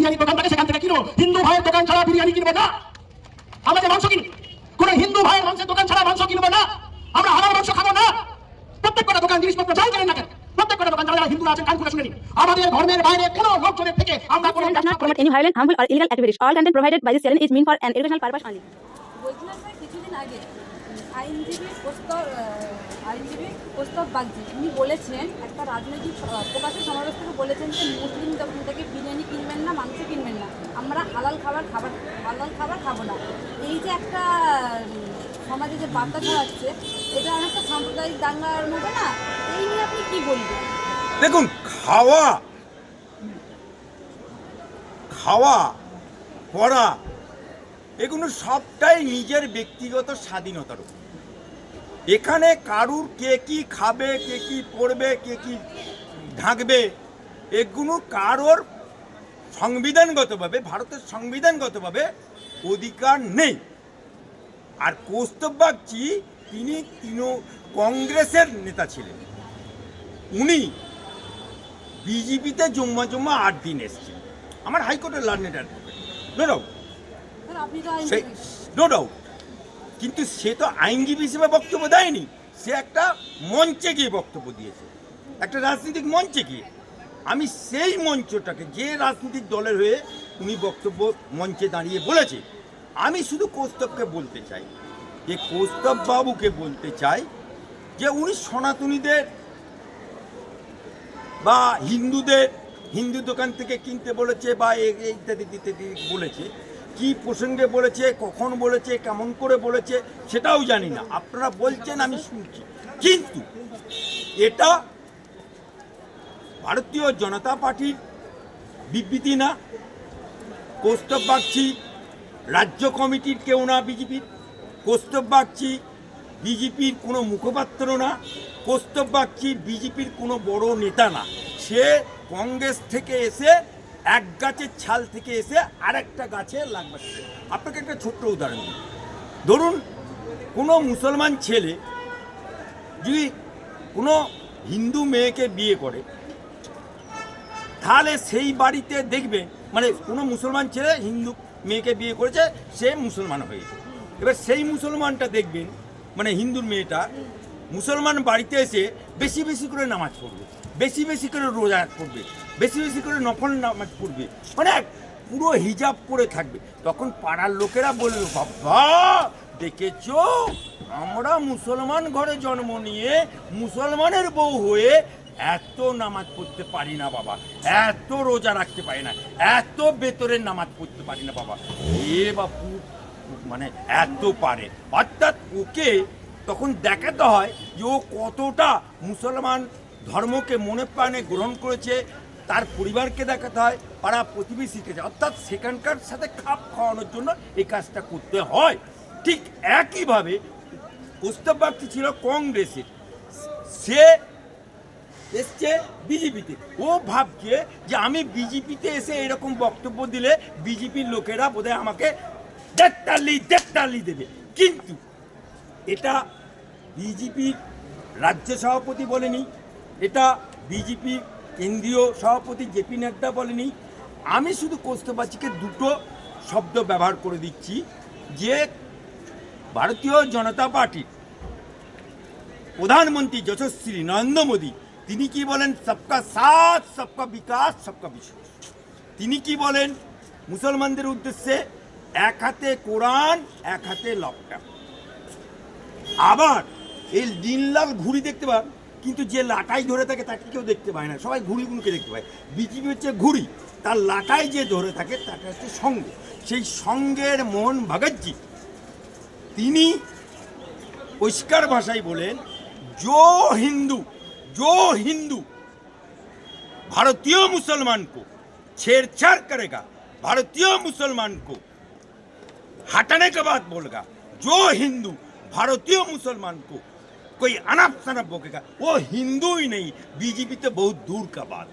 বিরিয়ানি দোকান থাকে সেখান থেকে কিনো, হিন্দু ভাইয়ের দোকান ছাড়া বিরিয়ানি কিনবে না। আমরা যে মাংস কিনি কোন হিন্দু ভাইয়ের মাংসের দোকান ছাড়া মাংস কিনবো না। আমরা হালাল মাংস খাবো না। প্রত্যেকটা দোকান জিনিসপত্র যাই কেনেন না কেন, প্রত্যেকটা দোকান যারা হিন্দুরা আছেন কান খুলে শুনে নিন, আমাদের ধর্মের বাইরে কোনো লোকজনের থেকে আমরা কোনো does not promote any violent, harmful, or illegal activities. All content provided by this channel is meant for an educational purpose only. বলছিলাম ভাই কিছুদিন আগে আইনজীবী প্রস্তাব বাগজি উনি বলেছেন একটা রাজনৈতিক প্রকাশের সমাবেশ থেকে বলেছেন যে মুসলিম দোকান থেকে বিরিয়ানি কিনবেন না, মাংস কিনবেন না, আমরা হালাল খাবার খাবো না। এই যে একটা সমাজে যে বার্তা ছড়াচ্ছে এটা অনেকটা সাম্প্রদায়িক দাঙ্গার মতো না, এই নিয়ে আপনি কি বলবেন? দেখুন, খাওয়া পড়া এগুলো সবটাই নিজের ব্যক্তিগত স্বাধীনতার উপর। এখানে কারুর কে কি খাবে, কে কি পড়বে, কে কি ঢাকবে, এগুলো কারোর সংবিধানগতভাবে, ভারতের সংবিধানগতভাবে অধিকার নেই। আর কৌস্তব বাগচি তিনি কংগ্রেসের নেতা ছিলেন, উনি বিজেপিতে জম্মা 8 দিন এসছেন। আমার হাইকোর্টের লার্নেড অ্যাডভোকেট, নো ডাউট, কিন্তু সে তো আইনজীবী হিসেবে বক্তব্য দেয়নি, সে একটা মঞ্চে গিয়ে বক্তব্য দিয়েছে, একটা রাজনৈতিক মঞ্চে গিয়ে। আমি সেই মঞ্চটাকে, যে রাজনৈতিক দলের হয়ে উনি বক্তব্য মঞ্চে দাঁড়িয়ে বলেছে, আমি শুধু কৌস্তবকে বলতে চাই, যে কৌস্তব বাবুকে বলতে চাই যে উনি সনাতনীদের বা হিন্দু দোকান থেকে কিনতে বলেছে বা ইত্যাদি ইত্যাদি বলেছে, কি প্রসঙ্গে বলেছে, কখন বলেছে, কেমন করে বলেছে সেটাও জানি না। আপনারা বলছেন, আমি শুনছি, কিন্তু এটা ভারতীয় জনতা পার্টির বিবৃতি না, কৌস্তব বাগচি রাজ্য কমিটির কেউ না বিজেপির, কৌস্তব বাগচি বিজেপির কোনো মুখপাত্র না, কৌস্তব বাগচি বিজেপির কোনো বড় নেতা না। সে কংগ্রেস থেকে এসে এক গাছের ছাল থেকে এসে আরেকটা গাছে লাগবে। আপনাকে একটা ছোট্ট উদাহরণ দিই। ধরুন, কোনো মুসলমান ছেলে যদি কোনো হিন্দু মেয়েকে বিয়ে করে, তাহলে সেই বাড়িতে দেখবে, মানে কোনো মুসলমান ছেলে হিন্দু মেয়েকে বিয়ে করেছে, সে মুসলমান হয়েছে। এবার সেই মুসলমানটা দেখবেন, মানে হিন্দুর মেয়েটা মুসলমান বাড়িতে এসে বেশি বেশি করে নামাজ পড়বে, বেশি বেশি করে রোজা করবে, বেশি বেশি করে নফল নামাজ পড়বে, মানে পুরো হিজাব পরে থাকবে। তখন পাড়ার লোকেরা বলবে, বাবা দেখেছো, আমরা মুসলমান ঘরে জন্ম নিয়ে মুসলমানের বউ হয়ে এত নামাজ পড়তে পারি না বাবা, এত রোজা রাখতে পারি না, এত বেতরের নামাজ পড়তে পারি না বাবা, এ বাপু মানে এত পারে। অর্থাৎ ওকে তখন দেখাতে হয় যে ও কতটা মুসলমান ধর্মকে মনে প্রাণে গ্রহণ করেছে, তার পরিবারকে দেখাতে হয়, পাড়া প্রতিবেশীকে, অর্থাৎ সেখানকার সাথে খাপ খাওয়ানোর জন্য এই কাজটা করতে হয়। ঠিক একইভাবে কৌস্তব বাগচি ছিল কংগ্রেসের, সে এসছে বিজেপিতে। ও ভাবছে যে আমি বিজেপিতে এসে এরকম বক্তব্য দিলে বিজেপির লোকেরা বোধহয় আমাকে দেখতালি দেবে, কিন্তু এটা বিজেপির রাজ্য সভাপতি বলেনি, এটা বিজেপি কেন্দ্রীয় সভাপতি জেপি নাড্ডা বলেনি। আমি শুধু কৌস্তব বাগচিকে দুটো শব্দ ব্যবহার করে দিচ্ছি, যে ভারতীয় জনতা পার্টির প্রধানমন্ত্রী যশস্বী নরেন্দ্র মোদী, তিনি কি বলেন, সবকা সাথ সবকা বিকাশ সবকা বিশ্বাস। তিনি কি বলেন মুসলমানদের উদ্দেশ্যে, এক হাতে কোরআন এক হাতে লকটা। আবার এই দিনলাল ঘুড়ি দেখতে পান, কিন্তু যে লাটাই ধরে থাকে তাকে কেউ দেখতে পায় না, সবাই ঘুড়িগুলোকে দেখতে পায়। বিজেপি হচ্ছে ঘুড়ি, তার লাটাই যে ধরে থাকে তাকে হচ্ছে সঙ্গ। সেই সঙ্গের মোহন ভাগতজি তিনি পরিষ্কার ভাষায় বলেন, जो हिंदू भारतीय मुसलमान को छेड़छाड़ करेगा, भारतीय मुसलमान को हटाने के बाद बोलेगा, जो हिंदू भारतीय मुसलमान को कोई अनप शनप बोलेगा, वो हिंदू ही नहीं, बीजेपी तो बहुत दूर का बात।